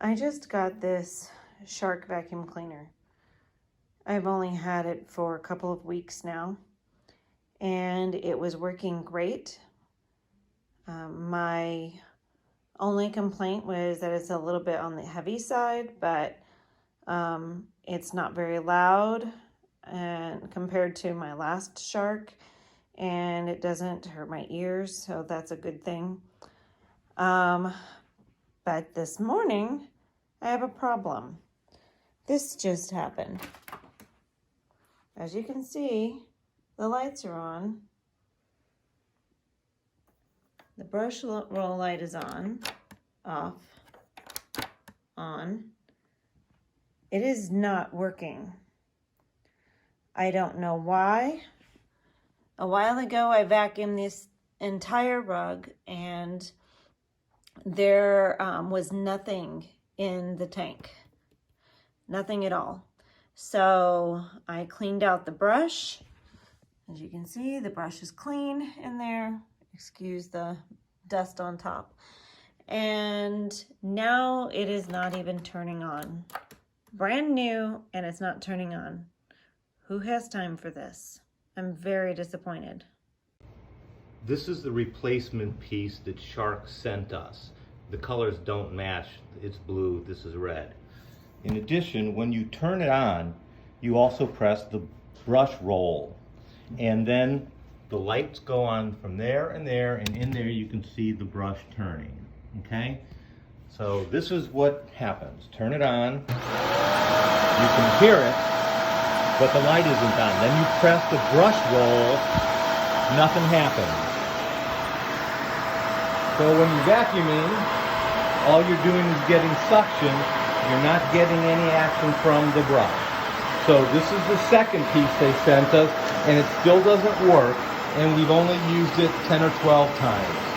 I just got this Shark vacuum cleaner. I've only had it for a couple of weeks now, and it was working great. My only complaint was that it's a little bit on the heavy side, but it's not very loud and compared to my last Shark, and it doesn't hurt my ears, so that's a good thing. But this morning, I have a problem. This just happened. As you can see, the lights are on. The brush roll light is on, off, on. It is not working. I don't know why. A while ago, I vacuumed this entire rug and there was nothing in the tank. Nothing at all. So I cleaned out the brush. As you can see, the brush is clean in there. Excuse the dust on top. And now it is not even turning on. Brand new, and it's not turning on. Who has time for this? I'm very disappointed. This is the replacement piece that Shark sent us. The colors don't match. It's blue, this is red. In addition, when you turn it on, you also press the brush roll. And then the lights go on from there, and in there you can see the brush turning, okay? So this is what happens. Turn it on, you can hear it, but the light isn't on. Then you press the brush roll, nothing happens. So when you're vacuuming, all you're doing is getting suction. You're not getting any action from the brush. So this is the second piece they sent us, and it still doesn't work, and we've only used it 10 or 12 times.